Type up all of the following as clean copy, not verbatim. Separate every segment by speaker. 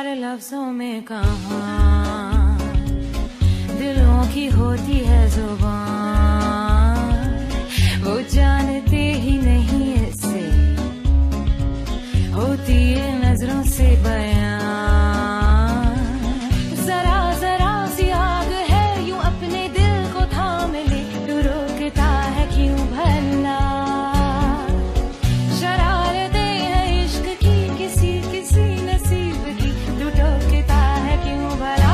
Speaker 1: प्यार लफ्जों में कहाँ दिलों की होती है जुबान, वो जानते ही नहीं इससे होती है नजरों से बयां। जरा जरा सी आग है यूं अपने दिल को थाम ले, तू रोकता है क्यों भला? शरारतें हैं इश्क की किसी किसी नसीब की, तू टोकता है क्यों भला?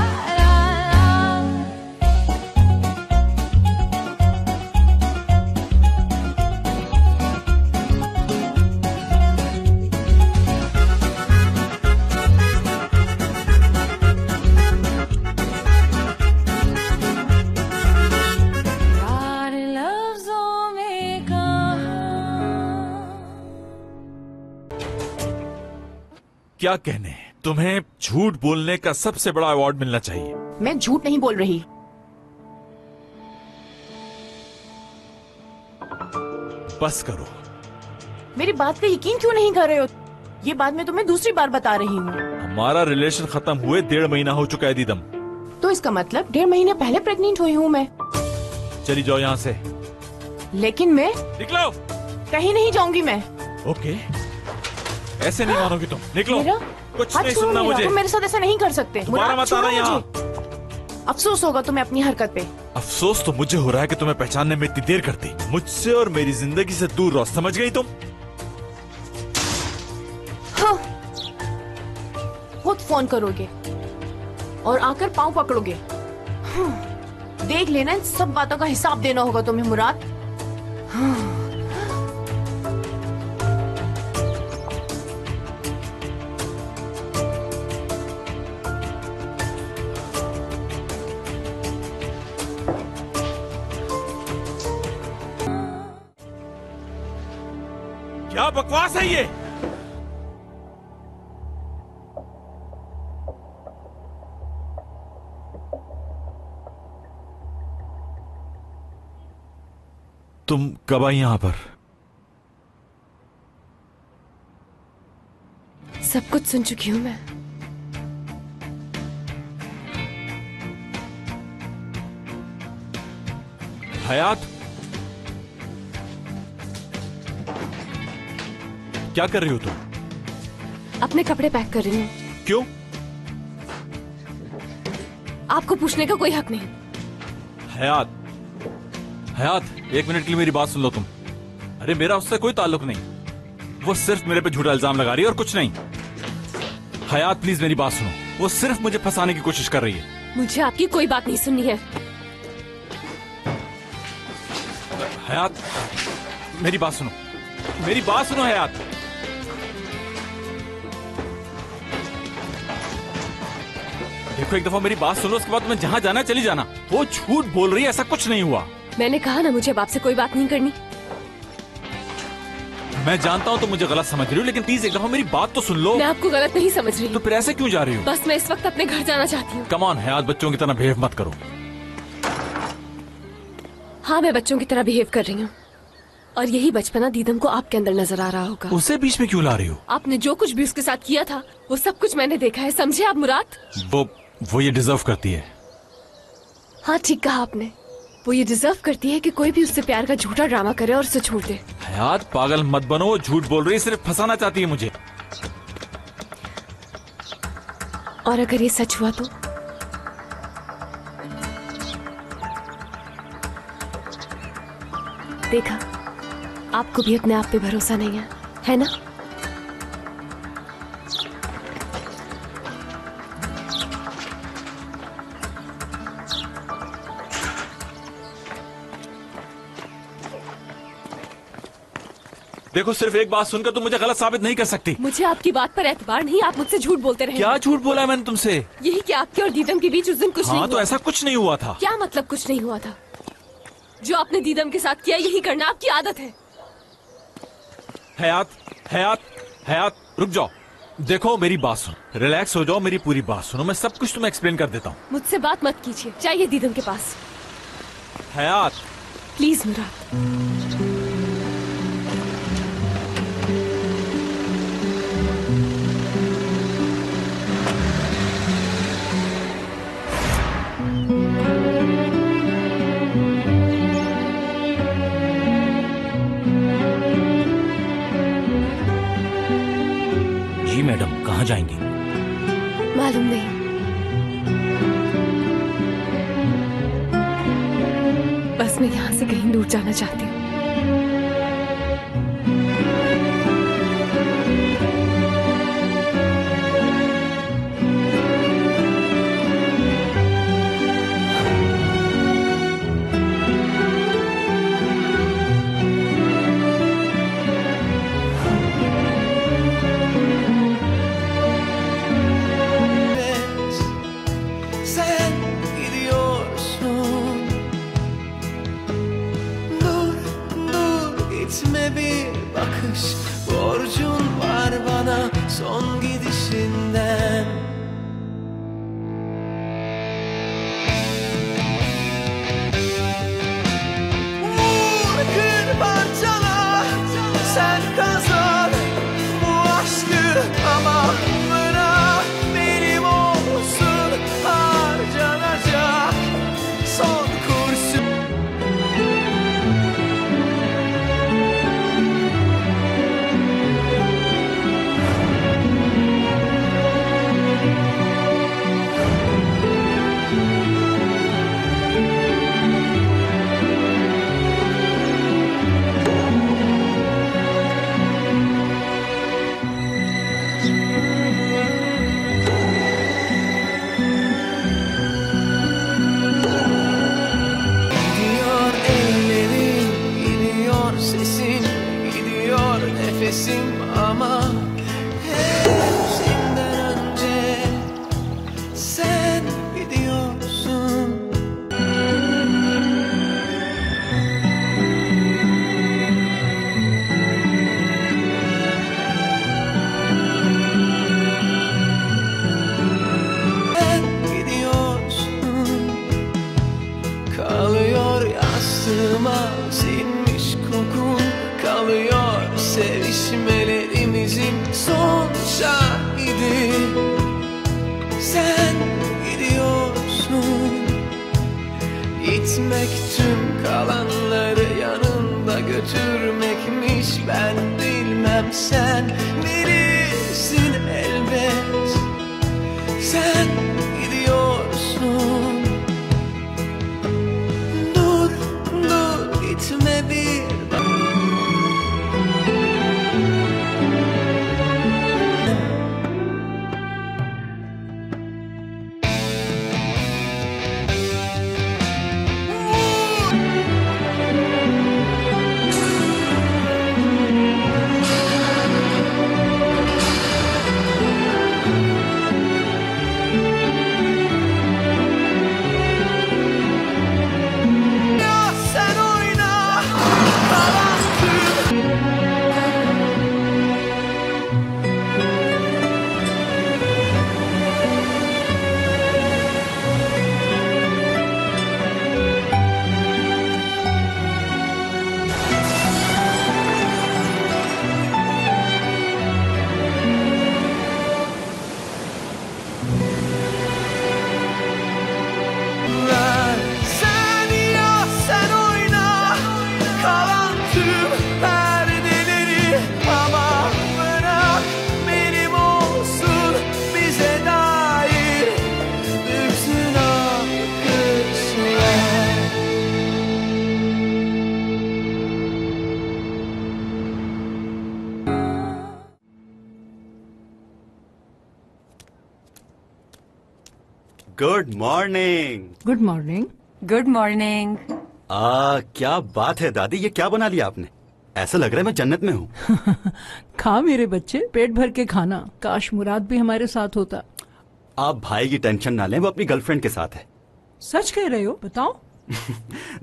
Speaker 2: क्या कहने, तुम्हें झूठ बोलने का सबसे बड़ा अवार्ड मिलना चाहिए।
Speaker 3: मैं झूठ नहीं बोल रही।
Speaker 2: बस करो।
Speaker 3: मेरी बात का यकीन क्यों नहीं कर रहे हो? ये बात मैं तुम्हें दूसरी बार बता रही हूँ।
Speaker 2: हमारा रिलेशन खत्म हुए 1.5 महीना हो चुका है दीदम।
Speaker 3: तो इसका मतलब 1.5 महीने पहले प्रेग्नेंट हुई हूँ मैं।
Speaker 2: चली जाओ यहाँ से।
Speaker 3: लेकिन मैं
Speaker 2: निकलो।
Speaker 3: कहीं नहीं जाऊंगी मैं।
Speaker 2: ओके, ऐसे नहीं मानोगी तुम। निकलो। कुछ
Speaker 3: हाथ
Speaker 2: नहीं
Speaker 3: छोड़ो
Speaker 2: सुनना
Speaker 3: मेरा,
Speaker 2: मुझे।
Speaker 3: तुम मेरे साथ ऐसा नहीं कर सकते।
Speaker 2: दोबारा मत आना यहाँ।
Speaker 3: अफसोस होगा तुम्हें अपनी हरकत पे।
Speaker 2: अफसोस तो मुझे हो रहा है कि तुम्हें पहचानने में इतनी देर करती। मुझसे और मेरी जिंदगी से दूर रहो, समझ गई तुम?
Speaker 3: हाँ। खुद फोन करोगे और आकर पाँव पकड़ोगे। हाँ। देख लेना, इन सब बातों का हिसाब देना होगा तुम्हें मुराद। हाँ।
Speaker 2: क्या बकवास है ये? तुम कब आई यहां पर?
Speaker 3: सब कुछ सुन चुकी हूं मैं।
Speaker 2: हयात, क्या कर रही हो तुम?
Speaker 3: अपने कपड़े पैक कर रही हूँ।
Speaker 2: क्यों?
Speaker 3: आपको पूछने का कोई हक नहीं।
Speaker 2: हयात, हयात, 1 मिनट के लिए मेरी बात सुन लो तुम। अरे मेरा उससे कोई ताल्लुक नहीं, वो सिर्फ मेरे पे झूठा इल्जाम लगा रही है और कुछ नहीं। हयात प्लीज मेरी बात सुनो, वो सिर्फ मुझे फंसाने की कोशिश कर रही है।
Speaker 3: मुझे आपकी कोई बात नहीं सुननी है।
Speaker 2: हयात मेरी बात सुनो, मेरी बात सुनो हयात। देखो एक दफा मेरी बात सुनो, उसके बाद तुम्हें जहां जाना चली जाना। वो झूठ बोल रही है, ऐसा कुछ नहीं हुआ।
Speaker 3: मैंने कहा ना मुझे बाप से कोई बात नहीं करनी।
Speaker 2: मैं जानता हूँ तुम मुझे गलत समझ रही हो, लेकिन प्लीज एक दफा मेरी बात तो सुन लो।
Speaker 3: मैं आपको गलत नहीं समझ रही।
Speaker 2: तो फिर ऐसे क्यों जा रही हो?
Speaker 3: बस मैं इस वक्त अपने घर जाना चाहती हूँ।
Speaker 2: कम ऑन हयात, बच्चों की तरह बिहेव मत करो।
Speaker 3: हाँ मैं बच्चों की तरह बिहेव कर रही हूँ, और यही बचपना दीदम को आपके अंदर नजर आ रहा होगा।
Speaker 2: उसे बीच में क्यों ला रही हो?
Speaker 3: आपने जो कुछ भी उसके साथ किया था वो सब कुछ मैंने देखा है, समझे आप मुराद?
Speaker 2: वो ये डिजर्व करती है।
Speaker 3: हाँ ठीक कहा आपने, वो ये डिजर्व करती है कि कोई भी उससे प्यार का झूठा ड्रामा करे और उसे छोड़ दे।
Speaker 2: हयात पागल मत बनो, वो झूठ बोल रही है, सिर्फ फंसाना चाहती है मुझे।
Speaker 3: और अगर ये सच हुआ तो? देखा, आपको भी अपने आप पे भरोसा नहीं है ना?
Speaker 2: देखो सिर्फ एक बात सुनकर तुम मुझे गलत साबित नहीं कर सकती।
Speaker 3: मुझे आपकी बात पर एतबार नहीं, आप मुझसे झूठ बोलते रहे।
Speaker 2: क्या झूठ बोला मैंने तुमसे?
Speaker 3: यही कि आपके और दीदम के बीच उस दिन कुछ नहीं हुआ।
Speaker 2: तो ऐसा कुछ नहीं हुआ था।
Speaker 3: क्या मतलब कुछ नहीं हुआ था? जो आपने दीदम के साथ किया यही करना आपकी आदत है।
Speaker 2: हयात, हयात, हयात रुक जाओ। देखो मेरी बात सुनो, रिलैक्स हो जाओ, मेरी पूरी बात सुनो, मैं सब कुछ तुम्हें एक्सप्लेन कर देता हूँ।
Speaker 3: मुझसे बात मत कीजिए, चाहिए दीदम के पास।
Speaker 2: हयात
Speaker 3: प्लीज मुराद।
Speaker 2: कहाँ जाएंगी?
Speaker 3: मालूम नहीं। बस मैं यहाँ से कहीं दूर जाना चाहती हूँ।
Speaker 4: Sen gidiyorsun. Dur gitme, bir bakış borcun var bana son gidişinden. Vur kır parçala, sen kazan bu aşkı ama bırak benim olsun harcanacak son kurşun. Gidiyor ellerin, gidiyor sesin, gidiyor nefesim ama hepsinden önce sen gidiyorsun. Sen gidiyorsun. Kalıyor yastığıma sinmiş kokun, kalıyor sevişmelerimizin son şahidi. Sen gidiyorsun. Gitmek tüm kalanları yanında götürmekmiş, ben bilmem sen bilirsin elbet. Sen gidiyorsun. Dur gitme, bir sen oyna kalan tüm. Sen oyna kalan tüm perdeleri ama bırak benim olsun bize dair bütün akışlar.
Speaker 5: Good morning.
Speaker 6: Good morning.
Speaker 7: Good morning.
Speaker 5: क्या बात है दादी, ये क्या बना लिया आपने? ऐसा लग रहा है मैं जन्नत में हूँ।
Speaker 6: खा मेरे बच्चे, पेट भर के खाना। काश मुराद भी हमारे साथ होता।
Speaker 5: आप भाई की टेंशन ना लें, वो अपनी गर्लफ्रेंड के साथ है।
Speaker 6: सच कह रहे हो? बताओ।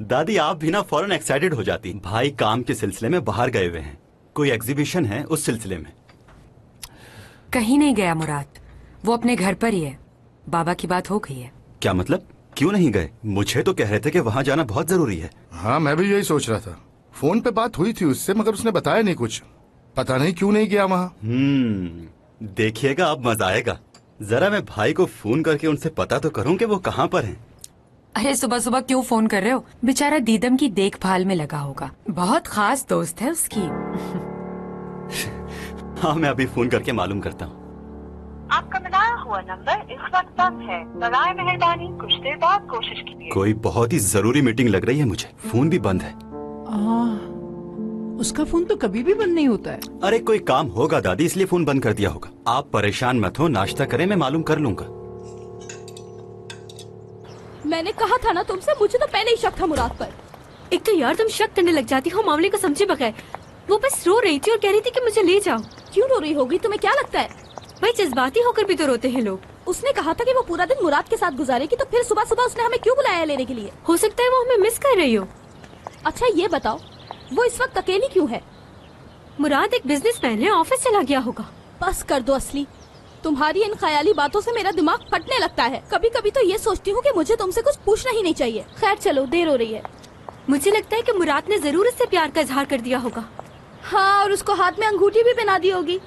Speaker 5: दादी आप भी ना फौरन एक्साइटेड हो जाती। भाई काम के सिलसिले में बाहर गए हुए हैं, कोई एग्जीबिशन है उस सिलसिले में।
Speaker 7: कहीं नहीं गया मुराद, वो अपने घर पर ही है। बाबा की बात हो गई है।
Speaker 5: क्या मतलब, क्यों नहीं गए? मुझे तो कह रहे थे कि वहाँ जाना बहुत जरूरी है।
Speaker 8: हाँ मैं भी यही सोच रहा था। फोन पे बात हुई थी उससे, मगर उसने बताया नहीं कुछ। पता नहीं क्यों नहीं गया वहाँ।
Speaker 5: देखिएगा अब मजा आएगा। जरा मैं भाई को फोन करके उनसे पता तो करूं कि वो कहाँ पर हैं।
Speaker 7: अरे सुबह सुबह क्यों फोन कर रहे हो? बेचारा दीदम की देखभाल में लगा होगा, बहुत खास दोस्त है उसकी।
Speaker 5: हाँ मैं अभी फोन करके मालूम करता हूँ।
Speaker 9: आपका मिलाया हुआ नंबर इस वक्त बंद है। बराए मेहरबानी कुछ देर बाद कोशिश कीजिए।
Speaker 5: कोई बहुत ही जरूरी मीटिंग लग रही है मुझे। फोन भी बंद है।
Speaker 6: उसका फोन तो कभी भी बंद नहीं होता है।
Speaker 5: अरे कोई काम होगा दादी, इसलिए फोन बंद कर दिया होगा। आप परेशान मत हो, नाश्ता करें, मैं मालूम कर लूंगा।
Speaker 10: मैंने कहा था ना तुमसे, मुझे तो पहले ही शक था मुराद पर।
Speaker 11: एक तो यार तुम शक करने लग जाती हो मामले को समझे बगैर। वो बस रो रही थी और कह रही थी कि मुझे ले जाओ।
Speaker 10: क्यों रो रही होगी, तुम्हें क्या लगता है?
Speaker 11: भाई जज्बाती होकर भी तो रोते हैं लोग।
Speaker 10: उसने कहा था कि वो पूरा दिन मुराद के साथ गुजारेगी, तो फिर सुबह सुबह उसने हमें क्यों बुलाया लेने के लिए?
Speaker 11: हो सकता है वो हमें मिस कर रही हो।
Speaker 10: अच्छा ये बताओ, वो इस वक्त अकेली क्यों है?
Speaker 11: मुराद एक बिजनेसमैन है, ऑफिस चला गया होगा।
Speaker 10: बस कर दो असली, तुम्हारी इन ख्याली बातों से मेरा दिमाग फटने लगता है। कभी कभी तो ये सोचती हूँ कि मुझे तुमसे कुछ पूछना ही नहीं चाहिए। खैर चलो, देर हो रही है।
Speaker 11: मुझे लगता है कि मुराद ने जरूर इससे प्यार का इजहार कर दिया होगा।
Speaker 10: हाँ, और उसको हाथ में अंगूठी भी पहना दी होगी।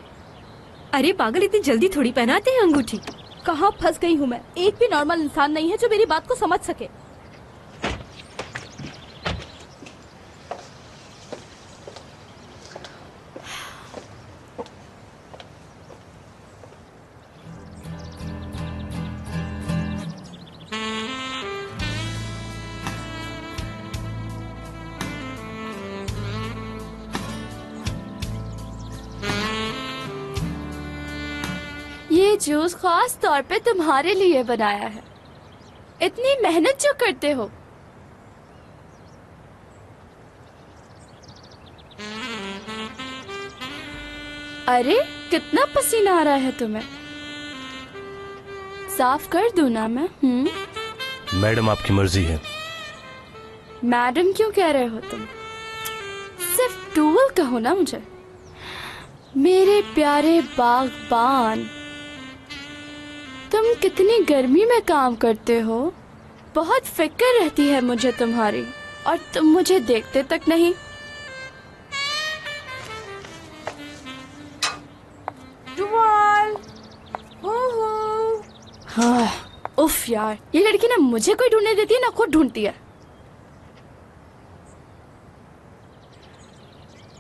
Speaker 11: अरे पागल, इतनी जल्दी थोड़ी पहनाते हैं अंगूठी।
Speaker 10: कहाँ फंस गई हूँ मैं। एक भी नॉर्मल इंसान नहीं है जो मेरी बात को समझ सके।
Speaker 12: ये जूस खास तौर पे तुम्हारे लिए बनाया है। इतनी मेहनत जो करते हो। अरे कितना पसीना आ रहा है तुम्हें। साफ कर दूं ना मैं?
Speaker 13: मैडम आपकी मर्जी है।
Speaker 12: मैडम क्यों कह रहे हो तुम? सिर्फ टूल कहो ना मुझे। मेरे प्यारे बागबान, तुम कितनी गर्मी में काम करते हो। बहुत फिक्र रहती है मुझे तुम्हारी, और तुम मुझे देखते तक नहीं। हाँ, उफ यार, ये लड़की ना मुझे कोई ढूंढने देती है ना खुद ढूंढती है।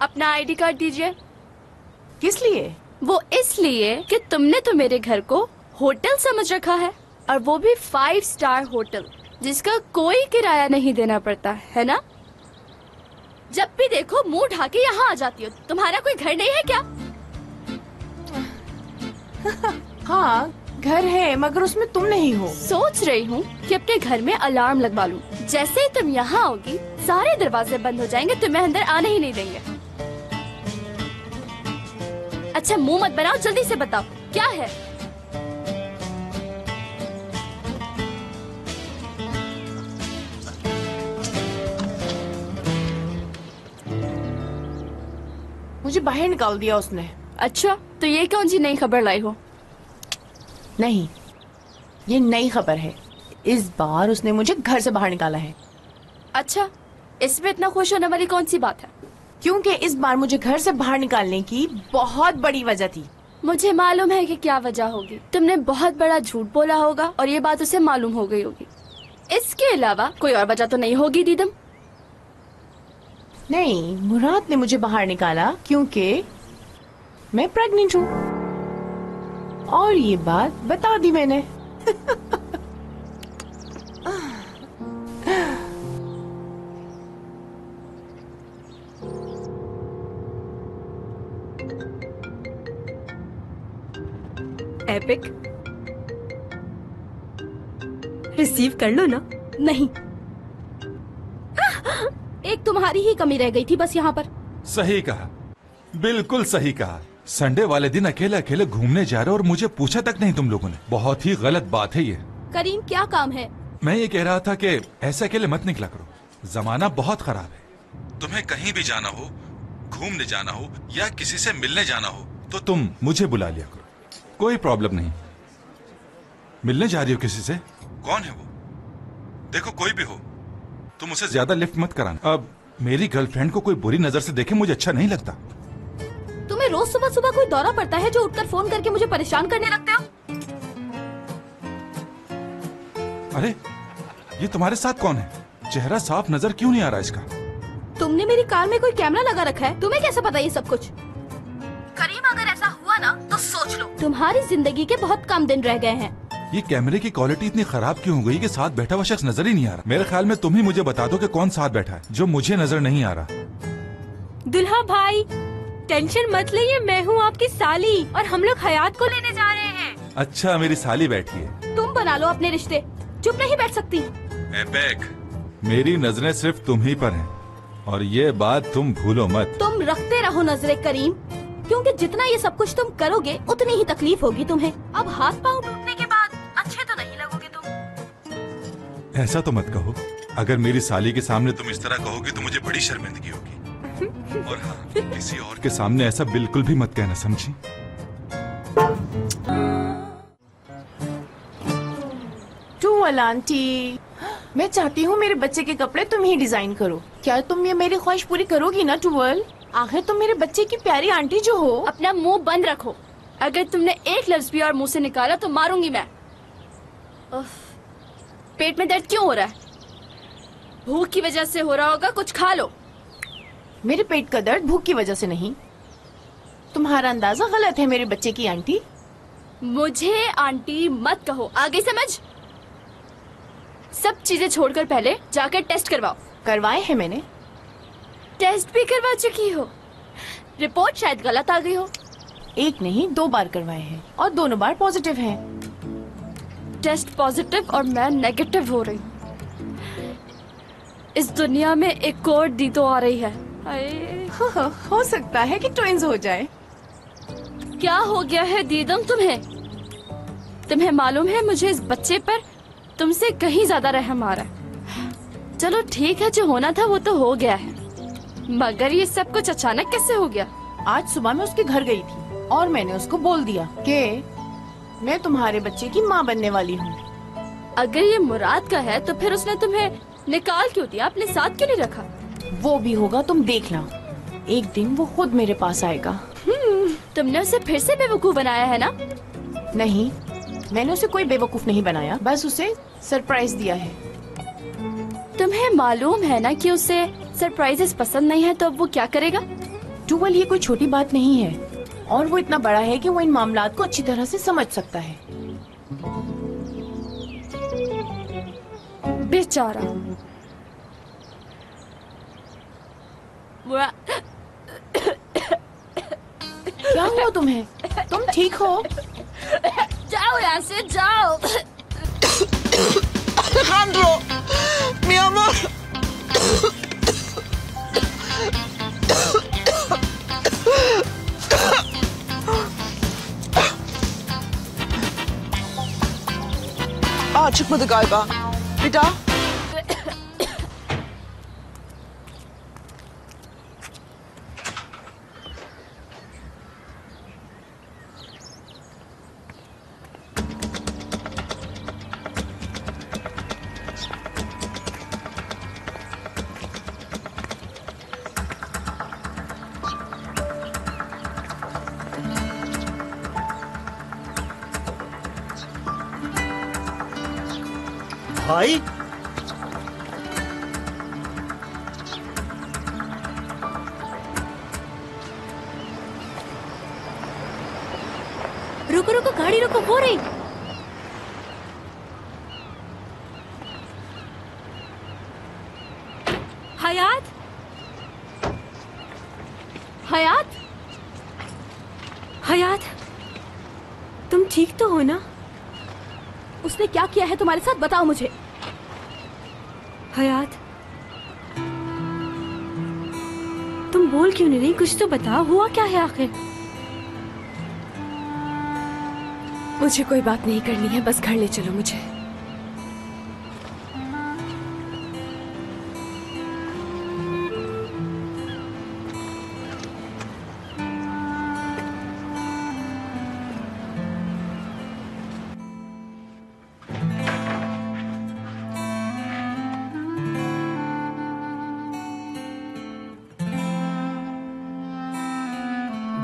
Speaker 12: अपना आईडी कार्ड दीजिए।
Speaker 3: किस लिए?
Speaker 12: वो इसलिए कि तुमने तो मेरे घर को होटल समझ रखा है, और वो भी 5 स्टार होटल, जिसका कोई किराया नहीं देना पड़ता है ना। जब भी देखो मुंह ढाके यहाँ आ जाती हो। तुम्हारा कोई घर नहीं है क्या?
Speaker 3: हाँ घर है, मगर उसमें तुम नहीं हो।
Speaker 12: सोच रही हूँ कि अपने घर में अलार्म लगवा लूं। जैसे ही तुम यहाँ आओगी सारे दरवाजे बंद हो जाएंगे, तुम्हें अंदर आने ही नहीं देंगे। अच्छा मुंह मत बनाओ, जल्दी से बताओ क्या है।
Speaker 3: मुझे बाहर निकाल दिया उसने।
Speaker 12: अच्छा, तो ये कौन सी नई खबर लाई हो?
Speaker 3: नहीं, ये नई खबर है। इस बार उसने मुझे घर से बाहर निकाला है।
Speaker 12: अच्छा, इसमें इतना खुश होने वाली कौन सी बात है?
Speaker 3: क्योंकि इस बार मुझे घर से बाहर निकालने की बहुत बड़ी वजह थी।
Speaker 12: मुझे मालूम है कि क्या वजह होगी। तुमने बहुत बड़ा झूठ बोला होगा और ये बात उसे मालूम हो गई होगी। इसके अलावा कोई और वजह तो नहीं होगी दीदम?
Speaker 3: नहीं, मुराद ने मुझे बाहर निकाला क्योंकि मैं प्रेग्नेंट हूँ, और ये बात बता दी मैंने।
Speaker 11: एपिक, रिसीव कर लो ना।
Speaker 10: नहीं, एक तुम्हारी ही कमी रह गई थी बस यहाँ पर।
Speaker 14: सही कहा, बिल्कुल सही कहा। संडे वाले दिन अकेले अकेले घूमने जा रहे हो और मुझे पूछा तक नहीं तुम लोगों ने। बहुत ही गलत बात है ये।
Speaker 10: करीम क्या काम है?
Speaker 14: मैं ये कह रहा था कि ऐसे अकेले मत निकला करो, जमाना बहुत खराब है। तुम्हें कहीं भी जाना हो, घूमने जाना हो या किसी से मिलने जाना हो तो तुम मुझे बुला लिया करो, कोई प्रॉब्लम नहीं। मिलने जा रही हो किसी से? कौन है वो? देखो कोई भी हो, तुम उसे ज्यादा लिफ्ट मत कराना। अब मेरी गर्लफ्रेंड को कोई बुरी नजर से देखे मुझे अच्छा नहीं लगता।
Speaker 10: तुम्हें रोज सुबह सुबह कोई दौरा पड़ता है जो उठकर फोन करके मुझे परेशान करने लगते हो?
Speaker 14: अरे ये तुम्हारे साथ कौन है? चेहरा साफ नजर क्यों नहीं आ रहा इसका?
Speaker 10: तुमने मेरी कार में कोई कैमरा लगा रखा है, तुम्हें कैसे पता ये सब कुछ? करीम, अगर ऐसा हुआ ना तो सोच लो, तुम्हारी जिंदगी के बहुत कम दिन रह गए हैं।
Speaker 14: ये कैमरे की क्वालिटी इतनी खराब क्यों हो गई कि साथ बैठा हुआ शख्स नजर ही नहीं आ रहा। मेरे ख्याल में तुम ही मुझे बता दो कि कौन साथ बैठा है जो मुझे नजर नहीं आ रहा।
Speaker 11: दुल्हा भाई टेंशन मत लीजिए, मैं हूँ आपकी साली और हम लोग हयात को लेने जा रहे हैं।
Speaker 14: अच्छा, मेरी साली बैठी है।
Speaker 10: तुम बना लो अपने रिश्ते, चुप नहीं बैठ सकती।
Speaker 14: एपेक, मेरी नजरें सिर्फ तुम ही पर हैं और ये बात तुम भूलो मत।
Speaker 10: तुम रखते रहो नजरें करीम, क्योंकि जितना ये सब कुछ तुम करोगे उतनी ही तकलीफ होगी तुम्हें। अब हाथ पाँव टूटने के बाद अच्छे तो नहीं लगोगे तुम।
Speaker 14: ऐसा तो मत कहो। अगर मेरी साली के सामने तुम इस तरह कहोगी तो मुझे बड़ी शर्मिंदगी होगी। और हाँ, किसी और के सामने ऐसा बिल्कुल भी मत कहना, समझी?
Speaker 3: टूवल आंटी, मैं चाहती हूँ मेरे बच्चे के कपड़े तुम ही डिजाइन करो। क्या तुम ये मेरी ख्वाहिश पूरी करोगी ना टूवल? आखिर तुम मेरे बच्चे की प्यारी आंटी जो हो।
Speaker 12: अपना मुंह बंद रखो। अगर तुमने एक लफ्ज भी और मुंह से निकाला तो मारूंगी मैं। पेट में दर्द क्यों हो रहा है? भूख की वजह से हो रहा होगा, कुछ खा लो।
Speaker 3: मेरे पेट का दर्द भूख की वजह से नहीं। तुम्हारा अंदाजा गलत है मेरे बच्चे की आंटी।
Speaker 12: मुझे आंटी मत कहो, आगे समझ। सब चीजें छोड़कर पहले जाकर टेस्ट करवाओ।
Speaker 3: करवाए हैं मैंने।
Speaker 12: टेस्ट भी करवा चुकी हो? रिपोर्ट शायद गलत आ गई हो।
Speaker 3: एक नहीं 2 बार करवाए हैं और दोनों बार पॉजिटिव हैं।
Speaker 12: टेस्ट पॉजिटिव और मैं नेगेटिव हो रही हूँ। इस दुनिया में एक और दी तो आ रही है।
Speaker 3: हो सकता है कि ट्विंस हो जाए।
Speaker 12: क्या हो गया है दीदम तुम्हें? तुम्हें मालूम है मुझे इस बच्चे पर तुमसे कहीं ज्यादा रहम आ रहा है। चलो ठीक है, जो होना था वो तो हो गया है, मगर ये सब कुछ अचानक कैसे हो गया?
Speaker 3: आज सुबह मैं उसके घर गई थी और मैंने उसको बोल दिया कि मैं तुम्हारे बच्चे की माँ बनने वाली हूँ।
Speaker 12: अगर ये मुराद का है तो फिर उसने तुम्हें निकाल क्यों दिया, अपने साथ क्यों नहीं रखा?
Speaker 3: वो भी होगा, तुम देखना। एक दिन वो खुद मेरे पास आएगा।
Speaker 12: तुमने उसे फिर से बेवकूफ बनाया है ना?
Speaker 3: नहीं, मैंने उसे कोई बेवकूफ नहीं बनाया, बस उसे सरप्राइज दिया है।
Speaker 12: तुम्हें मालूम है ना कि उसे सरप्राइजेस पसंद नहीं है, तो अब वो क्या करेगा?
Speaker 3: टूवल, ये कोई छोटी बात नहीं है और वो इतना बड़ा है कि वो इन मामलात को अच्छी तरह से समझ सकता है।
Speaker 12: बेचारा।
Speaker 3: क्या हुआ तुम्हें? तुम ठीक हो?
Speaker 12: जाओ यहाँ से, जाओ।
Speaker 4: Alejandro, mi amor. Çıkmadı galiba. Bir daha.
Speaker 5: भाई,
Speaker 11: रुको रुको, गाड़ी रुको, हो रही। हयात,
Speaker 10: हयात,
Speaker 11: हयात, तुम ठीक तो हो ना?
Speaker 10: उसने क्या किया है तुम्हारे साथ, बताओ मुझे।
Speaker 11: हयात, तुम बोल क्यों नहीं रही? कुछ तो बताओ, हुआ क्या है आखिर?
Speaker 10: मुझे कोई बात नहीं करनी है, बस घर ले चलो मुझे।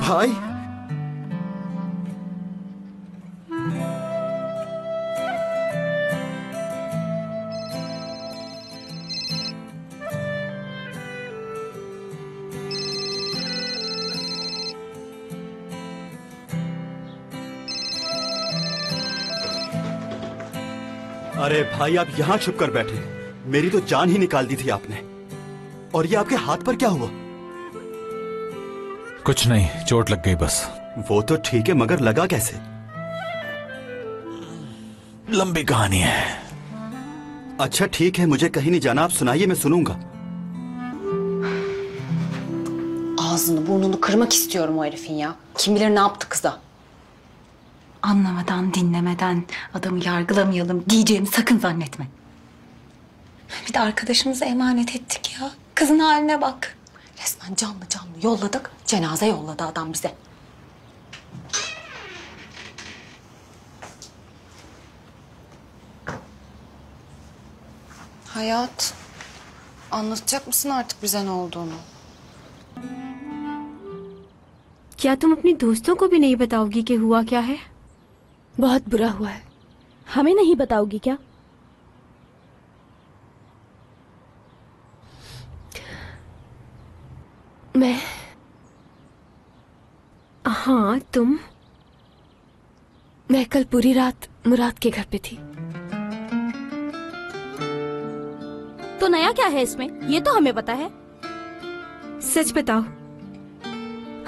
Speaker 5: भाई, अरे भाई आप यहाँ छुप कर बैठे, मेरी तो जान ही निकाल दी थी आपने। और ये आपके हाथ पर क्या हुआ?
Speaker 2: कुछ नहीं, चोट लग गई बस।
Speaker 5: वो तो ठीक है, मगर लगा कैसे?
Speaker 2: लंबी कहानी है।
Speaker 5: अच्छा ठीक है, मुझे कहीं नहीं जाना, आप सुनाइए, मैं सुनूंगा।
Speaker 15: Ağzını burnunu kırmak istiyorum o herifin ya. Kim bilir ne yaptı kıza.
Speaker 16: Anlamadan, dinlemeden adamı yargılamayalım diyeceğimi sakın zannetme.
Speaker 15: Bir de arkadaşımızı emanet ettik ya. Kızın haline bak. Resmen canlı canlı yolladık. Cenaze yolladı adam bize. Hayat, anlatacak mısın artık bize ne olduğunu?
Speaker 11: क्या तुम अपनी दोस्तों को भी नहीं बताओगी कि हुआ क्या है?
Speaker 10: बहुत बुरा हुआ है। हमें नहीं बताओगी क्या?
Speaker 11: मैं हाँ तुम।
Speaker 3: मैं कल पूरी रात मुराद के घर पे थी।
Speaker 10: तो नया क्या है इसमें? ये तो हमें पता है।
Speaker 11: सच बताओ,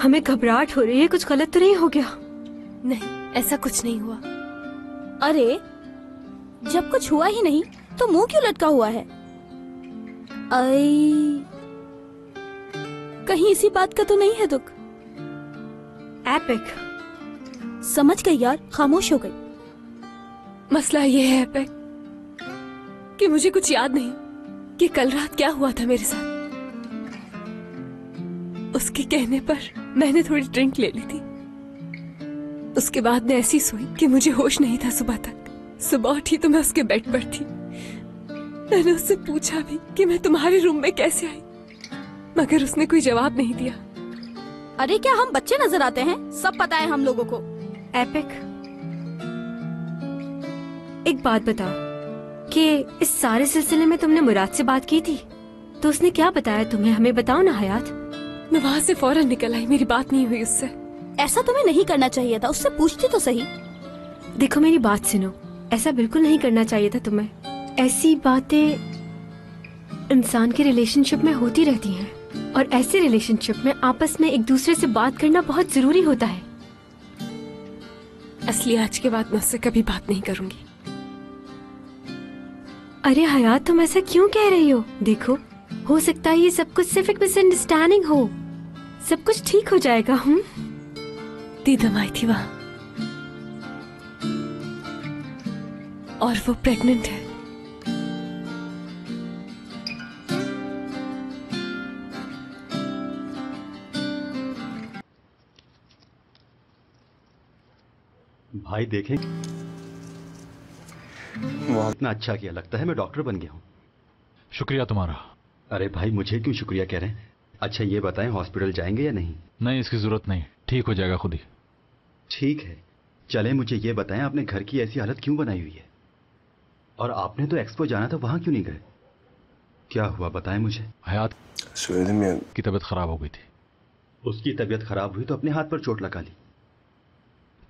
Speaker 11: हमें घबराहट हो रही है, कुछ गलत तो नहीं हो गया?
Speaker 3: नहीं, ऐसा कुछ नहीं हुआ।
Speaker 10: अरे जब कुछ हुआ ही नहीं तो मुंह क्यों लटका हुआ है? कहीं इसी बात का तो नहीं है दुख?
Speaker 11: एपिक,
Speaker 10: समझ गई यार, खामोश हो गई।
Speaker 3: मसला ये है एपिक कि मुझे कुछ याद नहीं कि कल रात क्या हुआ था मेरे साथ। उसके कहने पर मैंने थोड़ी ड्रिंक ले ली थी। उसके बाद मैं ऐसी सोई कि मुझे होश नहीं था सुबह तक। सुबह उठी तो मैं उसके बेड पर थी। मैंने उससे पूछा भी कि मैं तुम्हारे रूम में कैसे आई, मगर उसने कोई जवाब नहीं दिया।
Speaker 10: अरे क्या हम बच्चे नजर आते हैं? सब पता है हम लोगों को।
Speaker 11: एपिक, एक बात बताओ कि इस सारे सिलसिले में तुमने मुराद से बात की थी, तो उसने क्या बताया तुम्हें? हमें बताओ ना हयात।
Speaker 3: मैं वहाँ से फौरन निकल आई, मेरी बात नहीं हुई उससे।
Speaker 10: ऐसा तुम्हें नहीं करना चाहिए था, उससे पूछती तो सही।
Speaker 11: देखो मेरी बात सुनो, ऐसा बिल्कुल नहीं करना चाहिए था तुम्हें। ऐसी बातें इंसान के रिलेशनशिप में होती रहती हैं, और ऐसे रिलेशनशिप में आपस में एक दूसरे से बात करना बहुत जरूरी होता है।
Speaker 3: असली आज के बाद मैं उससे कभी बात नहीं करूंगी।
Speaker 11: अरे हयात, तुम ऐसा क्यों कह रही हो? देखो, हो सकता है ये सब कुछ सिर्फ एक मिसअंडरस्टैंडिंग हो, सब कुछ ठीक हो जाएगा।
Speaker 3: दीदम आई थी वहां और वो प्रेग्नेंट है।
Speaker 5: भाई देखें, वो इतना अच्छा किया, लगता है मैं डॉक्टर बन गया हूँ।
Speaker 2: शुक्रिया तुम्हारा।
Speaker 5: अरे भाई मुझे क्यों शुक्रिया कह रहे हैं? अच्छा ये बताएं, हॉस्पिटल जाएंगे या नहीं?
Speaker 2: नहीं, इसकी जरूरत नहीं, ठीक हो जाएगा खुद ही।
Speaker 5: ठीक है, चले मुझे ये बताएं, आपने घर की ऐसी हालत क्यों बनाई हुई है? और आपने तो एक्सपो जाना था, वहां क्यों नहीं गए? क्या हुआ बताएं मुझे।
Speaker 2: हयात की तबीयत खराब हो गई थी।
Speaker 5: उसकी तबीयत खराब हुई तो अपने हाथ पर चोट लगा ली।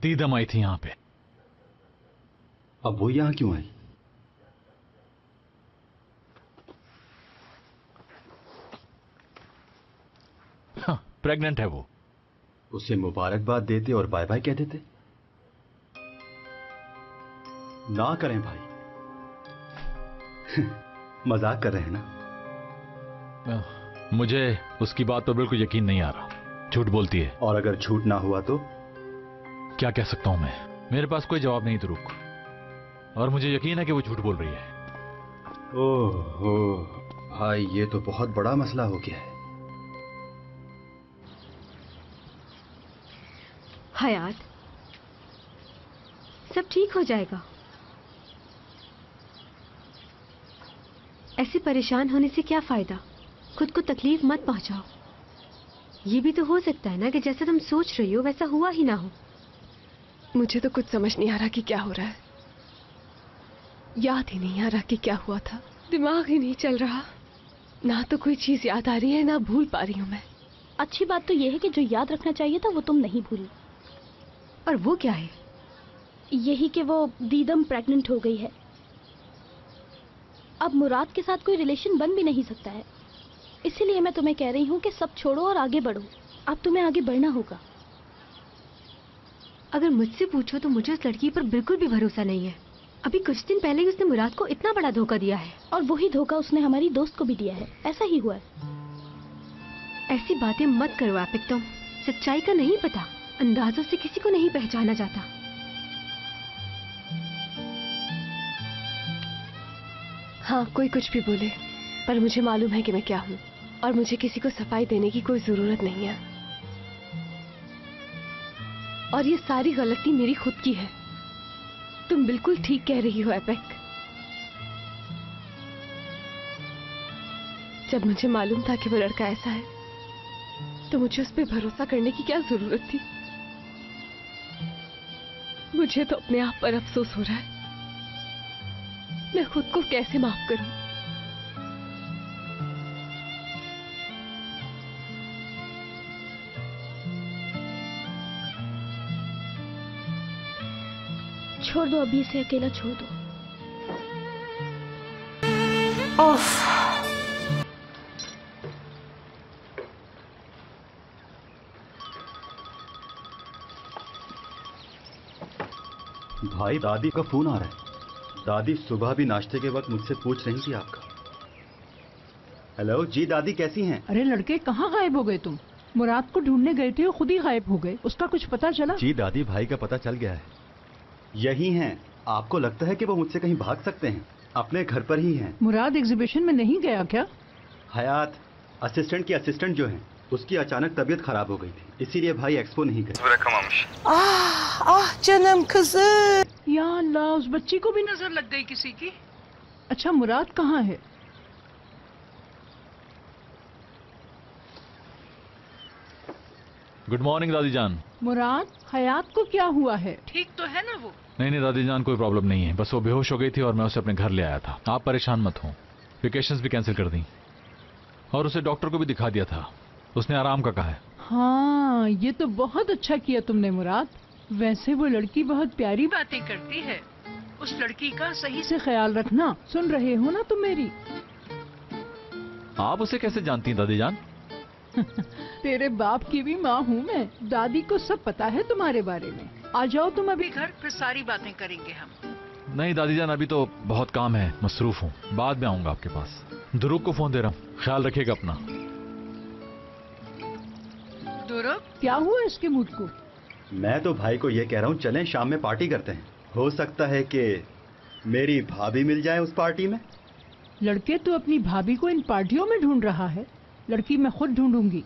Speaker 2: दीदम आई थी यहाँ पे।
Speaker 5: अब वो यहाँ क्यों आई?
Speaker 2: हाँ, प्रेग्नेंट है वो।
Speaker 5: उसे मुबारकबाद देते और बाय बाय कह देते। ना करें भाई। मजाक कर रहे हैं ना?
Speaker 2: मुझे उसकी बात पर बिल्कुल यकीन नहीं आ रहा। झूठ बोलती है।
Speaker 5: और अगर झूठ ना हुआ तो?
Speaker 2: क्या कह सकता हूं मैं? मेरे पास कोई जवाब नहीं, तो रुक। और मुझे यकीन है कि वो झूठ बोल रही है।
Speaker 5: ओहो भाई, ये तो बहुत बड़ा मसला हो गया है।
Speaker 11: हयात, सब ठीक हो जाएगा। ऐसे परेशान होने से क्या फायदा? खुद को तकलीफ मत पहुंचाओ। ये भी तो हो सकता है ना कि जैसा तुम सोच रही हो वैसा हुआ ही ना हो।
Speaker 3: मुझे तो कुछ समझ नहीं आ रहा कि क्या हो रहा है। याद ही नहीं आ रहा कि क्या हुआ था। दिमाग ही नहीं चल रहा। ना तो कोई चीज याद आ रही है, ना भूल पा रही हूँ मैं।
Speaker 10: अच्छी बात तो यह है कि जो याद रखना चाहिए था वो तुम नहीं भूली।
Speaker 11: और वो क्या है?
Speaker 10: यही कि वो दीदम प्रेग्नेंट हो गई है। अब मुराद के साथ कोई रिलेशन बन भी नहीं सकता है। इसीलिए मैं तुम्हें कह रही हूँ कि सब छोड़ो और आगे बढ़ो। अब तुम्हें आगे बढ़ना होगा।
Speaker 11: अगर मुझसे पूछो तो मुझे उस लड़की पर बिल्कुल भी भरोसा नहीं है। अभी कुछ दिन पहले ही उसने मुराद को इतना बड़ा धोखा दिया है।
Speaker 10: और वही धोखा उसने हमारी दोस्त को भी दिया है। ऐसा ही हुआ है।
Speaker 11: ऐसी बातें मत करो एपिक, तुम सच्चाई का नहीं पता, अंदाजों से किसी को नहीं पहचाना जाता।
Speaker 17: हाँ, कोई कुछ भी बोले, पर मुझे मालूम है कि मैं क्या हूँ और मुझे किसी को सफाई देने की कोई जरूरत नहीं है। और ये सारी गलती मेरी खुद की है। तुम बिल्कुल ठीक कह रही हो एपिक। जब मुझे मालूम था कि वो लड़का ऐसा है तो मुझे उस पर भरोसा करने की क्या जरूरत थी। मुझे तो अपने आप पर अफसोस हो रहा है। मैं खुद को कैसे माफ करूं?
Speaker 10: छोड़ दो, अभी इसे अकेला छोड़ दो।
Speaker 5: भाई, दादी का फोन आ रहा है। दादी सुबह भी नाश्ते के वक्त मुझसे पूछ रही थी आपका। हेलो जी दादी, कैसी हैं?
Speaker 6: अरे लड़के, कहाँ गायब हो गए तुम? मुराद को ढूंढने गए थे और खुद ही गायब हो गए। उसका कुछ पता चला?
Speaker 5: जी दादी, भाई का पता चल गया है। यही हैं। आपको लगता है कि वो मुझसे कहीं भाग सकते हैं? अपने घर पर ही हैं।
Speaker 6: मुराद एग्जीबिशन में नहीं गया क्या?
Speaker 5: हयात असिस्टेंट की असिस्टेंट जो है, उसकी अचानक तबीयत खराब हो गई थी, इसीलिए भाई एक्सपो नहीं गए।
Speaker 4: canım kızım.
Speaker 6: या अल्लाह, उस बच्ची को भी नजर लग गई किसी की। अच्छा, मुराद कहाँ है?
Speaker 2: गुड मॉर्निंग दादी जान।
Speaker 6: मुराद, हयात को क्या हुआ है? ठीक तो है ना वो?
Speaker 2: नहीं दादी जान, कोई प्रॉब्लम नहीं है। बस वो बेहोश हो गई थी और मैं उसे अपने घर ले आया था। आप परेशान मत हो। वेकेशंस भी कैंसिल कर दी और उसे डॉक्टर को भी दिखा दिया था। उसने आराम का कहा है।
Speaker 6: हाँ, ये तो बहुत अच्छा किया तुमने मुराद। वैसे वो लड़की बहुत प्यारी बातें करती है। उस लड़की का सही से ख्याल रखना। सुन रहे हो ना तुम मेरी?
Speaker 2: आप उसे कैसे जानती हैं दादी जान?
Speaker 6: तेरे बाप की भी माँ हूँ मैं। दादी को सब पता है तुम्हारे बारे में। आ जाओ तुम अभी घर, फिर सारी बातें करेंगे हम।
Speaker 2: नहीं दादी जान, अभी तो बहुत काम है, मसरूफ हूँ। बाद में आऊंगा आपके पास। दुरूक को फोन दे रहा हूँ, ख्याल रखिएगा अपना।
Speaker 6: दुरूक, क्या हुआ इसके मूड को?
Speaker 5: मैं तो भाई को ये कह रहा हूँ, चलें शाम में पार्टी करते हैं। हो सकता है कि मेरी भाभी मिल जाए उस पार्टी में।
Speaker 6: लड़के, तू अपनी भाभी को इन पार्टियों में ढूंढ रहा है? लड़की मैं खुद ढूंढूंगी।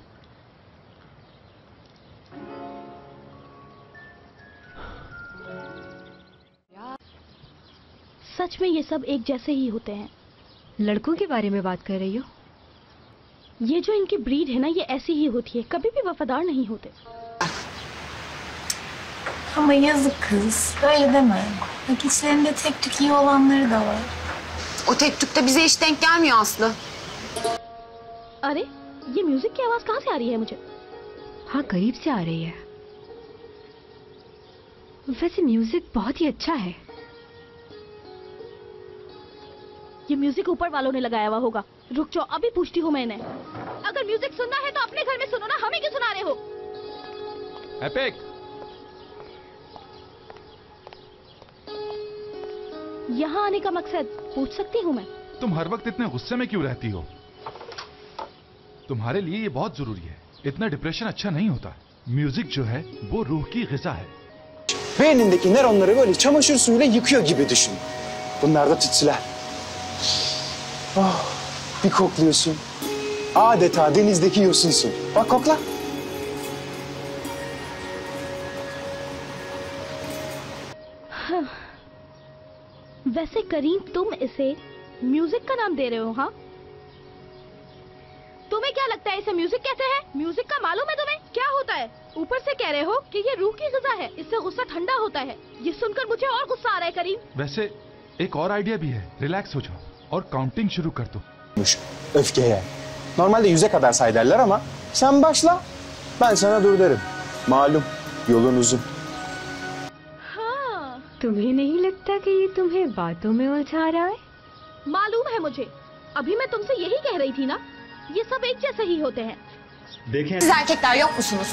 Speaker 10: सच में ये सब एक जैसे ही होते हैं।
Speaker 11: लड़कों के बारे में बात कर रही हो?
Speaker 10: ये जो इनकी ब्रीड है ना, ये ऐसी ही होती है, कभी भी वफादार नहीं होते।
Speaker 15: Ama yazık kız. Öyle deme. Bak içlerinde tek tük iyi olanları da var.
Speaker 18: O tek tük de bize hiç denk gelmiyor Aslı.
Speaker 10: अरे, ये म्यूजिक की आवाज कहाँ से आ रही है मुझे?
Speaker 11: हाँ, करीब से आ रही है। वैसे म्यूजिक बहुत ही अच्छा है।
Speaker 10: ये म्यूजिक ऊपर वालों ने लगाया हुआ होगा। रुक जाओ, अभी पूछती हूँ मैं इन्हें। अगर म्यूजिक सुनना है तो अपने घर में सुनो ना, हमें क्यों सुना रहे हो?
Speaker 2: एपिक,
Speaker 10: यहाँ आने का मकसद पूछ सकती हूँ मैं?
Speaker 14: तुम हर वक्त इतने गुस्से में क्यों रहती हो? तुम्हारे लिए ये बहुत जरूरी है। इतना डिप्रेशन अच्छा नहीं होता। म्यूजिक जो है वो रूह की ग़िज़ा है।
Speaker 19: Beynindeki nöronları böyle çamaşır suyuyla yıkıyor gibi düşün. Bunlar da tütsüler. Oh, bir kokluyorsun. Adeta denizdeki yosunsun. Bak kokla.
Speaker 10: वैसे करीम, तुम इसे म्यूजिक का नाम दे रहे हो? हाँ, तुम्हें क्या लगता है इसे म्यूजिक कहते हैं? म्यूजिक का मालूम है तुम्हें क्या होता है? ऊपर से कह रहे हो कि ये रूह की ग़िज़ा है, इससे गुस्सा ठंडा होता है। ये सुनकर मुझे और गुस्सा आ रहा है करीम।
Speaker 14: वैसे एक और आइडिया भी है। रिलैक्स हो जाओ और काउंटिंग शुरू कर दो।
Speaker 19: Öfkeye. Normalde 100'e kadar say derler ama sen başla. Ben sana dur derim. Malum yolun uzun.
Speaker 11: तुम्हें नहीं लगता कि ये तुम्हें बातों में उलझा रहा है?
Speaker 10: मालूम है मुझे। अभी मैं तुमसे यही कह रही थी ना, ये सब एक जैसे ही होते हैं।
Speaker 5: देखें,
Speaker 18: Siz erkekler yok musunuz?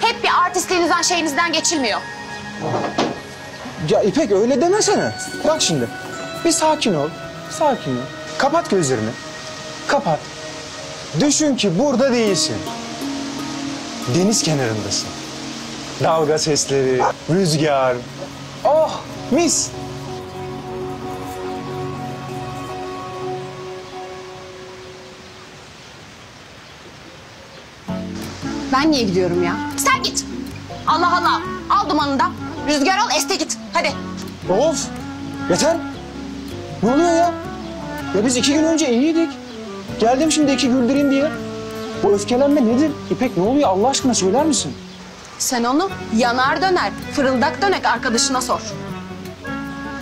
Speaker 18: Hep bir artistliğinizden şeyinizden geçilmiyor.
Speaker 19: Ya İpek öyle demesene. Bak şimdi. Bir sakin ol. Sakin ol. Kapat gözlerini. Kapat. Düşün ki burada değilsin. Deniz kenarındasın. Dalga sesleri, rüzgar. Oh, mis.
Speaker 18: Ben niye gidiyorum ya? Sen git. Allah Allah. Al dumanını da. Rüzgar al, este git. Hadi.
Speaker 19: Of. Yeter. Ne oluyor ya? Ya biz 2 gün önce iyiydik. Geldim şimdi 2 güldüreyim diye. Bu öfkelenme nedir? İpek ne oluyor Allah aşkına söyler misin?
Speaker 18: Sen onu yanar döner, fırıldak dönek arkadaşına sor.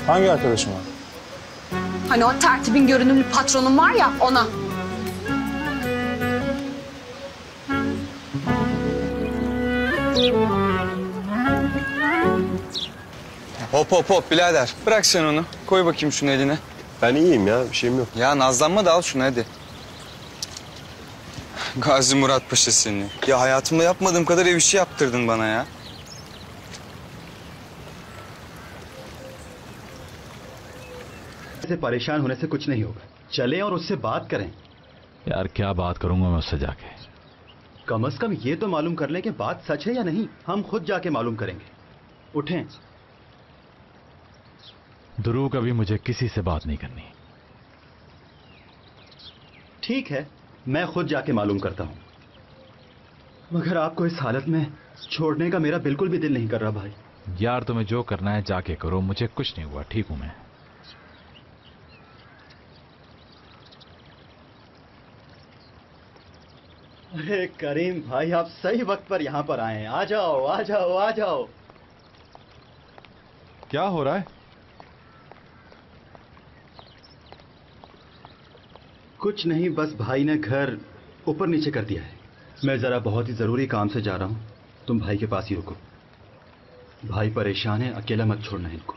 Speaker 19: Hangi arkadaşım var?
Speaker 18: Hani o tertibin görünümlü patronun var ya, ona.
Speaker 20: Hop hop hop birader. Bırak sen onu. Koy bakayım şunu eline.
Speaker 21: Ben iyiyim ya, bir şeyim yok.
Speaker 20: Ya nazlanma da al şunu hadi. Gazi Murat Paşa seni. Ya hayatımda yapmadığım kadar ev işi yaptırdın bana ya.
Speaker 5: से परेशान होने से कुछ नहीं होगा। चलें और उससे बात करें।
Speaker 2: यार क्या बात करूंगा मैं उससे जाके?
Speaker 5: कम से कम ये तो मालूम कर लें कि बात सच है या नहीं। हम खुद जाके मालूम करेंगे। उठें।
Speaker 2: ध्रुव कभी मुझे किसी से बात नहीं करनी।
Speaker 5: ठीक है, मैं खुद जाके मालूम करता हूं। मगर आपको इस हालत में छोड़ने का मेरा बिल्कुल भी दिल नहीं कर रहा भाई।
Speaker 2: यार तुम्हें जो करना है जाके करो, मुझे कुछ नहीं हुआ, ठीक हूं मैं।
Speaker 5: अरे करीम भाई, आप सही वक्त पर यहाँ पर आए हैं। आ जाओ आ जाओ आ जाओ।
Speaker 14: क्या हो रहा है?
Speaker 5: कुछ नहीं, बस भाई ने घर ऊपर नीचे कर दिया है। मैं जरा बहुत ही जरूरी काम से जा रहा हूँ, तुम भाई के पास ही रुको। भाई परेशान है, अकेला मत छोड़ना इनको।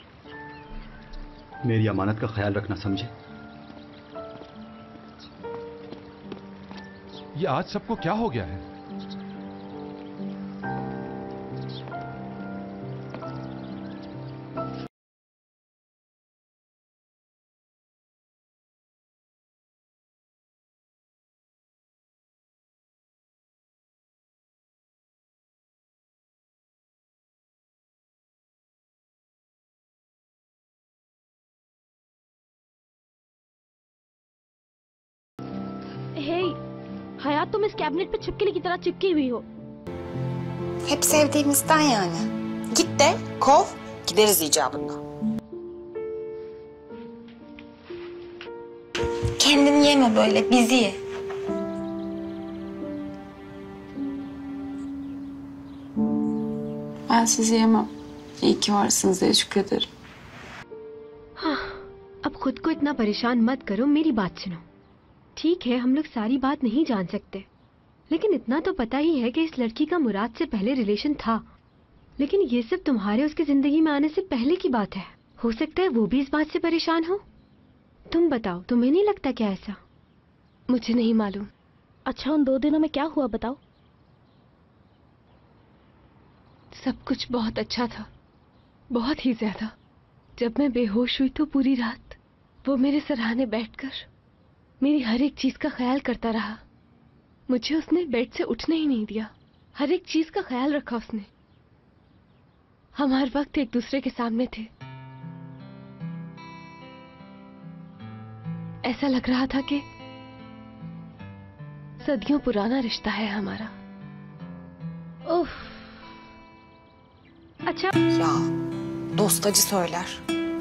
Speaker 5: मेरी अमानत का ख्याल रखना, समझे?
Speaker 14: ये आज सबको क्या हो गया है?
Speaker 10: Hey, Hayat तुम इस कैबिनेट पे छिपकली की तरह चिपकी हुई हो।
Speaker 18: Hep sevdiğimizden yani. Git de kov, gideriz icabında. Kendini yeme böyle, bizi ye.
Speaker 15: Ben sizi yemem. İyi ki varsınız diye şükrederim.
Speaker 11: हाँ, अब खुद को इतना परेशान मत करो, मेरी बात सुनो। ठीक है, हम लोग सारी बात नहीं जान सकते, लेकिन इतना तो पता ही है कि इस लड़की का मुराद से पहले रिलेशन था। लेकिन ये सब तुम्हारे उसकी जिंदगी में आने से पहले की बात है। हो सकता है वो भी इस बात से परेशान हो। तुम बताओ, तुम्हें नहीं लगता क्या ऐसा?
Speaker 10: मुझे नहीं मालूम। अच्छा, उन 2 दिनों में क्या हुआ बताओ।
Speaker 17: सब कुछ बहुत अच्छा था, बहुत ही ज्यादा। जब मैं बेहोश हुई तो पूरी रात वो मेरे सराहने बैठकर मेरी हर एक चीज का ख्याल करता रहा। मुझे उसने बेड से उठने ही नहीं दिया। हर एक चीज का ख्याल रखा उसने। हम हर वक्त एक दूसरे के सामने थे। ऐसा लग रहा था कि सदियों पुराना रिश्ता है हमारा।
Speaker 10: Of.
Speaker 11: अच्छा,
Speaker 18: Ya dost acı söyler.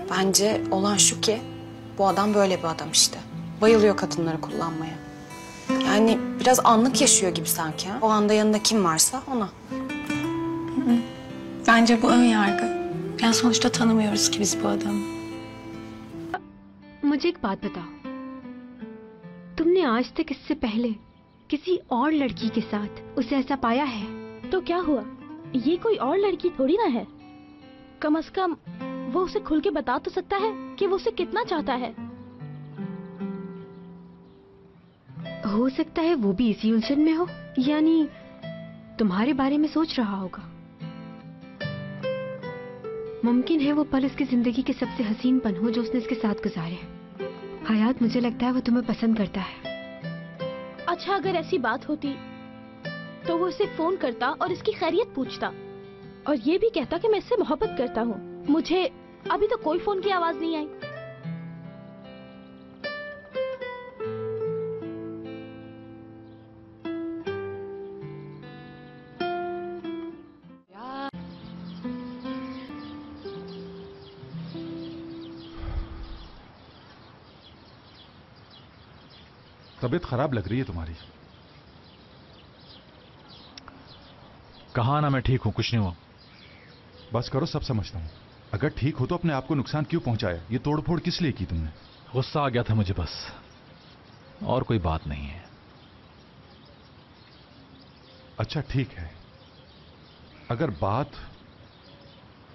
Speaker 18: Bence olan şu ki bu adam böyle bir adam işte. Bayılıyor kadınları kullanmaya. Yani biraz anlık yaşıyor gibi sanki. Ha? O anda yanında kim varsa ona.
Speaker 15: Bence bu ön yargı. Yani sonuçta tanımıyoruz ki biz bu adamı.
Speaker 11: मुझे एक बात बताओ, तुमने आज तक इससे पहले किसी और लड़की के साथ उसे ऐसा पाया है?
Speaker 10: तो क्या हुआ, ये कोई और लड़की थोड़ी ना है। कम से कम वो उसे खुल के बता तो सकता है कि वो उसे कितना चाहता है।
Speaker 11: हो सकता है वो भी इसी उलझन में हो, यानी तुम्हारे बारे में सोच रहा होगा। मुमकिन है वो पल उसकी जिंदगी के सबसे हसीन पल हो जो उसने इसके साथ गुजारे। हयात, मुझे लगता है वो तुम्हें पसंद करता है।
Speaker 10: अच्छा, अगर ऐसी बात होती तो वो उसे फोन करता और इसकी खैरियत पूछता और ये भी कहता कि मैं इससे मोहब्बत करता हूँ। मुझे अभी तो कोई फोन की आवाज नहीं आई।
Speaker 14: तबीयत खराब लग रही है तुम्हारी।
Speaker 2: कहा ना मैं ठीक हूं, कुछ नहीं हुआ।
Speaker 14: बस करो, सब समझता हूं। अगर ठीक हो तो अपने आप को नुकसान क्यों पहुंचाया? ये तोड़फोड़ किस लिए की तुमने?
Speaker 2: गुस्सा आ गया था मुझे बस, और कोई बात नहीं है।
Speaker 14: अच्छा ठीक है, अगर बात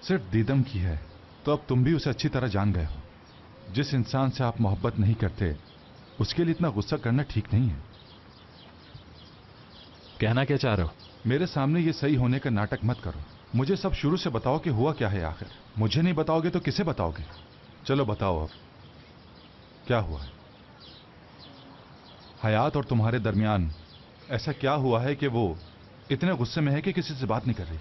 Speaker 14: सिर्फ दीदम की है तो अब तुम भी उसे अच्छी तरह जान गए हो। जिस इंसान से आप मोहब्बत नहीं करते उसके लिए इतना गुस्सा करना ठीक नहीं है।
Speaker 2: कहना क्या चाह रहे हो?
Speaker 14: मेरे सामने ये सही होने का नाटक मत करो। मुझे सब शुरू से बताओ कि हुआ क्या है आखिर। मुझे नहीं बताओगे तो किसे बताओगे? चलो बताओ अब क्या हुआ है। हयात और तुम्हारे दरमियान ऐसा क्या हुआ है कि वो इतने गुस्से में है कि किसी से बात नहीं कर रही?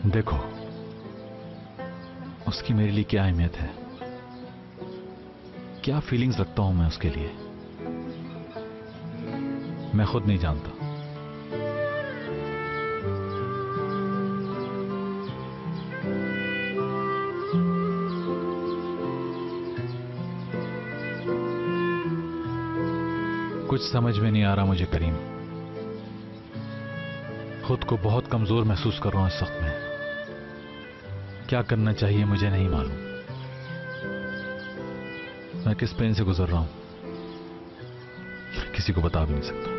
Speaker 2: देखो, उसकी मेरे लिए क्या अहमियत है, क्या फीलिंग्स रखता हूं मैं उसके लिए, मैं खुद नहीं जानता। कुछ समझ में नहीं आ रहा मुझे करीम। खुद को बहुत कमजोर महसूस कर रहा हूं इस वक्त में। क्या करना चाहिए मुझे नहीं मालूम। मैं किस पेन से गुजर रहा हूं किसी को बता भी नहीं सकता।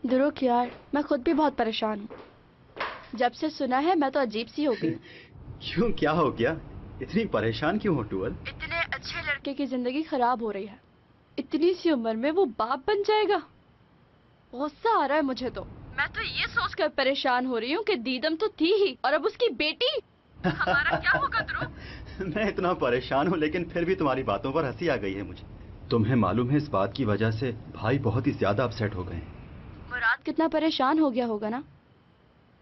Speaker 12: ध्रुव यार, मैं खुद भी बहुत परेशान हूँ। जब से सुना है मैं तो अजीब सी हो गई।
Speaker 5: क्यों, क्या हो गया? इतनी परेशान क्यों हो टूअल?
Speaker 12: इतने अच्छे लड़के की जिंदगी खराब हो रही है। इतनी सी उम्र में वो बाप बन जाएगा। गुस्सा आ रहा है मुझे तो। मैं तो ये सोचकर परेशान हो रही हूँ कि दीदम तो थी ही और अब उसकी बेटी। हमारा क्या होगा ध्रुव?
Speaker 5: मैं इतना परेशान हूँ लेकिन फिर भी तुम्हारी बातों पर हंसी आ गई है मुझे। तुम्हें मालूम है इस बात की वजह से भाई बहुत ही ज्यादा अपसेट हो गए हैं।
Speaker 12: मुराद कितना परेशान हो गया होगा ना।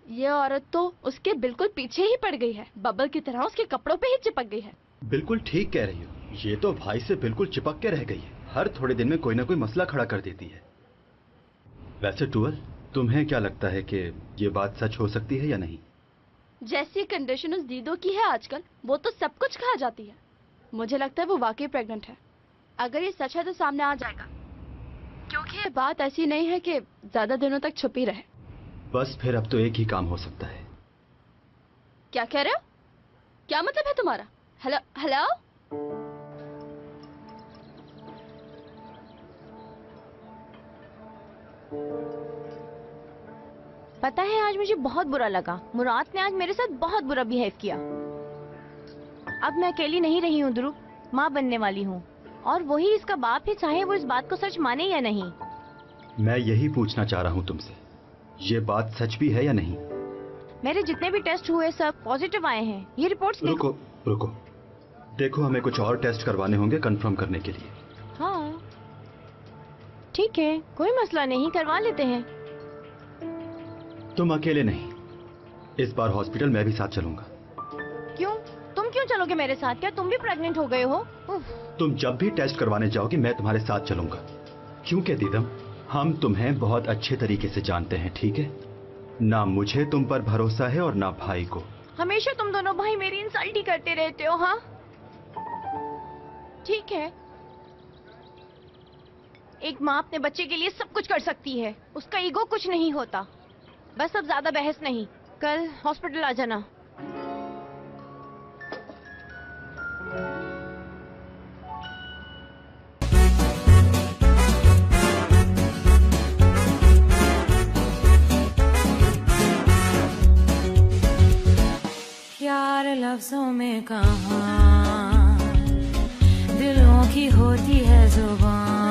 Speaker 12: ये औरत तो उसके बिल्कुल पीछे ही पड़ गई है, बबल की तरह उसके कपड़ों पे ही चिपक गई है।
Speaker 5: बिल्कुल ठीक कह रही हो, ये तो भाई से बिल्कुल चिपक के रह गई है। हर थोड़े दिन में कोई ना कोई मसला खड़ा कर देती है। वैसे टूअल, तुम्हें क्या लगता है कि ये बात सच हो सकती है या नहीं?
Speaker 12: जैसी कंडीशन उस दीदो की है आजकल, वो तो सब कुछ खा जाती है। मुझे लगता है वो वाकई प्रेग्नेंट है। अगर ये सच है तो सामने आ जाएगा, क्योंकि ये बात ऐसी नहीं है कि ज्यादा दिनों तक छुपी रहे।
Speaker 5: बस फिर अब तो एक ही काम हो सकता है।
Speaker 12: क्या कह रहे हो? क्या मतलब है तुम्हारा? हेलो हेलो,
Speaker 3: पता है आज मुझे बहुत बुरा लगा। मुराद ने आज मेरे साथ बहुत बुरा बिहेव किया। अब मैं अकेली नहीं रही हूँ ध्रुव, माँ बनने वाली हूँ और वही इसका बाप है, चाहे वो इस बात को सच माने या नहीं।
Speaker 5: मैं यही पूछना चाह रहा हूँ तुमसे, ये बात सच भी है या नहीं?
Speaker 3: मेरे जितने भी टेस्ट हुए सब पॉजिटिव आए हैं। ये रिपोर्ट्स
Speaker 5: रुको रुको, देखो हमें कुछ और टेस्ट करवाने होंगे कंफर्म करने के लिए।
Speaker 3: हाँ ठीक है, कोई मसला नहीं, करवा लेते हैं।
Speaker 5: तुम अकेले नहीं, इस बार हॉस्पिटल मैं भी साथ चलूंगा।
Speaker 3: क्यों? तुम क्यों चलोगे मेरे साथ? क्या तुम भी प्रेग्नेंट हो गए हो?
Speaker 5: तुम जब भी टेस्ट करवाने जाओगी मैं तुम्हारे साथ चलूंगा, क्योंकि दीदम हम तुम्हें बहुत अच्छे तरीके से जानते हैं, ठीक है ना? मुझे तुम पर भरोसा है और ना भाई को।
Speaker 3: हमेशा तुम दोनों भाई मेरी इंसल्ट ही करते रहते हो। हाँ ठीक है, एक माँ अपने बच्चे के लिए सब कुछ कर सकती है, उसका ईगो कुछ नहीं होता। बस अब ज्यादा बहस नहीं, कल हॉस्पिटल आ जाना।
Speaker 1: लफ्जों में कहाँ दिलों की होती है जुबान।